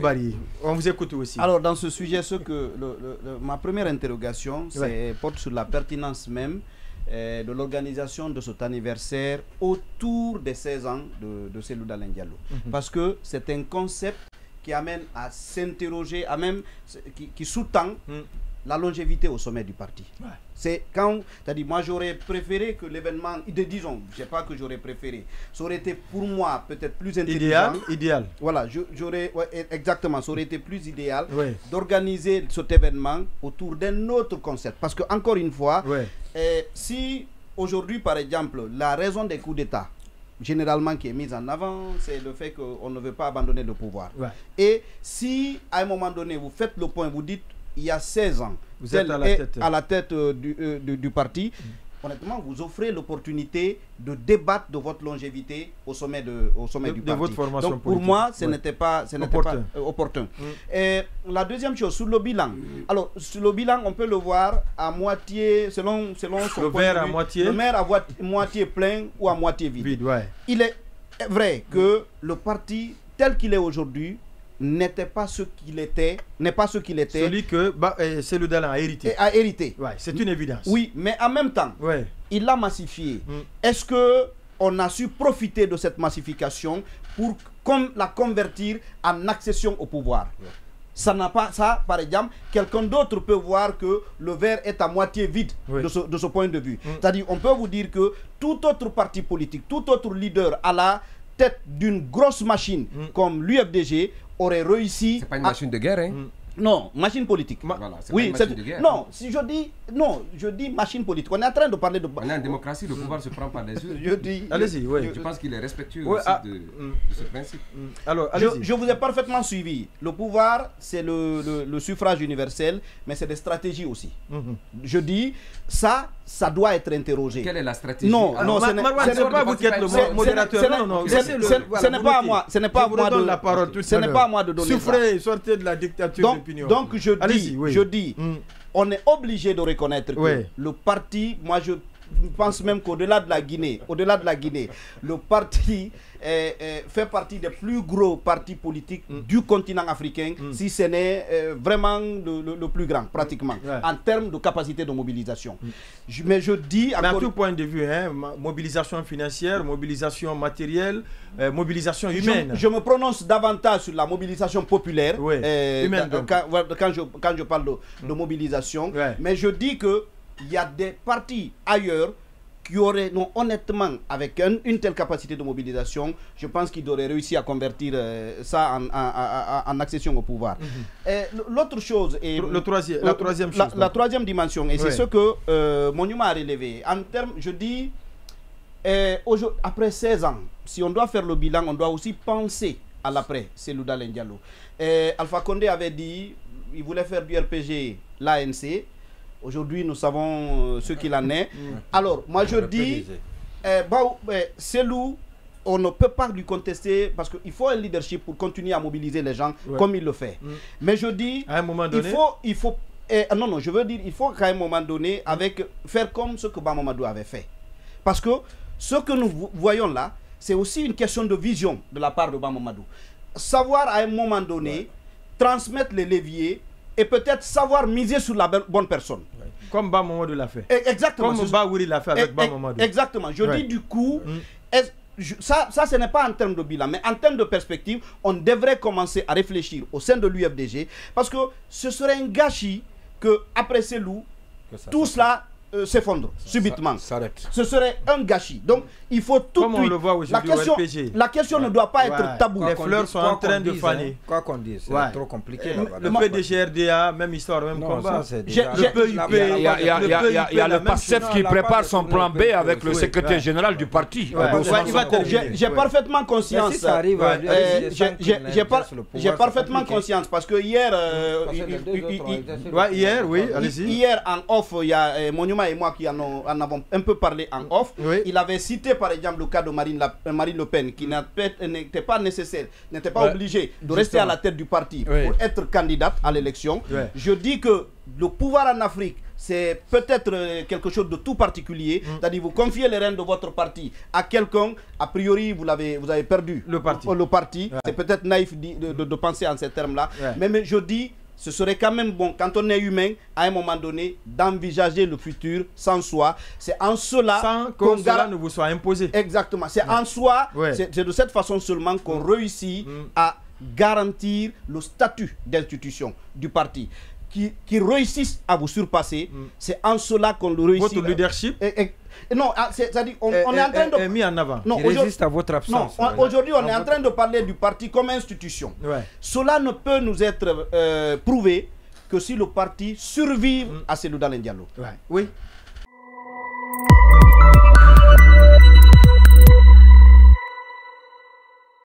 Barry, on vous écoute aussi. Alors, dans ce sujet, ma première interrogation porte sur la pertinence même de l'organisation de cet anniversaire autour des 16 ans de Cellou Dalein Diallo. Parce que c'est un concept qui amène à s'interroger, qui sous-tend la longévité au sommet du parti. C'est quand, c'est-à-dire, moi j'aurais préféré que l'événement, disons, je ne sais pas que j'aurais préféré, ça aurait été pour moi peut-être plus intelligent. Idéal. Voilà, exactement, ça aurait été plus idéal d'organiser cet événement autour d'un autre concept. Parce que, encore une fois, si aujourd'hui, par exemple, la raison des coups d'État, généralement qui est mise en avant, c'est le fait qu'on ne veut pas abandonner le pouvoir. Et si, à un moment donné, vous faites le point, vous dites, il y a 16 ans, vous êtes à la tête du parti, honnêtement, vous offrez l'opportunité de débattre de votre longévité au sommet du parti. Votre formation donc, pour moi, ce n'était pas opportun. Et la deuxième chose, sur le bilan. Alors, sur le bilan, on peut le voir à moitié, selon son le point verre de à vue, moitié. le verre à moitié plein ou à moitié vide. Il est vrai que le parti, tel qu'il est aujourd'hui, n'est pas ce qu'il était. Celui que Cellou Dalein a hérité. C'est une évidence. Oui, mais en même temps, il l'a massifié. Est-ce qu'on a su profiter de cette massification pour la convertir en accession au pouvoir? Ça n'a pas, par exemple, quelqu'un d'autre peut voir que le verre est à moitié vide de ce point de vue. C'est-à-dire, on peut vous dire que tout autre parti politique, tout autre leader à la tête d'une grosse machine comme l'UFDG aurait réussi. C'est pas une machine de guerre, hein? Non, machine politique. Voilà, oui, pas une machine de guerre. Non, si je dis machine politique. On est en train de parler de. On est en démocratie, le pouvoir se prend par les yeux. Je dis. Allez-y, Je pense qu'il est respectueux aussi de ce principe. Alors, je vous ai parfaitement suivi. Le pouvoir, c'est le suffrage universel, mais c'est des stratégies aussi. Je dis, ça doit être interrogé. Quelle est la stratégie? Non, ce n'est pas vous qui êtes le modérateur. Non, ce n'est pas à moi. Ce n'est pas à moi de la parole. Ce n'est pas à moi de donner. Souffrez, sortez de la dictature d'opinion. Donc je dis, on est obligé de reconnaître que le parti, moi je pense même qu'au-delà de la Guinée, le parti fait partie des plus gros partis politiques du continent africain, si ce n'est vraiment le plus grand, pratiquement, en termes de capacité de mobilisation. Mais je dis... Mais à tout point de vue, mobilisation financière, mobilisation matérielle, mobilisation humaine. Je me prononce davantage sur la mobilisation populaire, humaine, quand je parle de mobilisation, mais je dis que il y a des partis ailleurs qui auraient, non, honnêtement, avec une telle capacité de mobilisation, je pense qu'ils auraient réussi à convertir ça en accession au pouvoir. L'autre chose est... La troisième chose. La troisième dimension, et c'est ce que Monuma a relevé. En termes, je dis, après 16 ans, si on doit faire le bilan, on doit aussi penser à l'après, Cellou Dalein Diallo. Alpha Condé avait dit, il voulait faire du RPG, l'ANC. Aujourd'hui, nous savons ce qu'il en est. Alors, moi je dis, Cellou, on ne peut pas lui contester parce qu'il faut un leadership pour continuer à mobiliser les gens comme il le fait. Mais je dis, à un moment donné, non, je veux dire, il faut qu'à un moment donné, faire comme ce que Bamamadou avait fait. Parce que ce que nous voyons là, c'est aussi une question de vision de la part de Bamamadou. Savoir à un moment donné, transmettre les leviers, et peut-être savoir miser sur la bonne personne. Comme Bamamadou l'a fait. Exactement. Comme Baouri l'a fait avec Bamamadou. Exactement. Je dis du coup, ça ce n'est pas en termes de bilan, mais en termes de perspective, on devrait commencer à réfléchir au sein de l'UFDG, parce que ce serait un gâchis que après Cellou, tout cela s'effondre subitement. Ce serait un gâchis. Donc, il faut tout de suite... on le voit aujourd'hui la question ne doit pas être tabou. Les fleurs sont en train de faner. Quoi qu'on dise, c'est trop compliqué. Le PDGRDA, même histoire, même combat. Il y a le PASTEF qui prépare son plan B avec le secrétaire général du parti. J'ai parfément conscience. J'ai parfaitement conscience parce que hier... Hier, en off, il y a Monuma et moi qui en avons un peu parlé en off. Il avait cité par exemple le cas de Marine Le Pen qui n'était pas nécessaire, n'était pas obligée de rester à la tête du parti pour être candidate à l'élection. Je dis que le pouvoir en Afrique c'est peut-être quelque chose de tout particulier. C'est-à-dire vous confiez les rênes de votre parti à quelqu'un, a priori vous avez perdu le parti. C'est peut-être naïf de penser en ces termes-là. Mais je dis, ce serait quand même bon, quand on est humain, à un moment donné, d'envisager le futur sans soi. C'est en cela sans que cela ne vous soit imposé. Exactement. C'est en soi, c'est de cette façon seulement qu'on réussit à garantir le statut d'institution du parti. Qui réussissent à vous surpasser, c'est en cela qu'on le réussit. Votre leadership non, c'est-à-dire on est en train de mis en avant. Non, qui résiste à votre absence. Non, aujourd'hui on est en train de parler du parti comme institution. Cela ne peut nous être prouvé que si le parti survive à Cellou Dalein Diallo. Oui.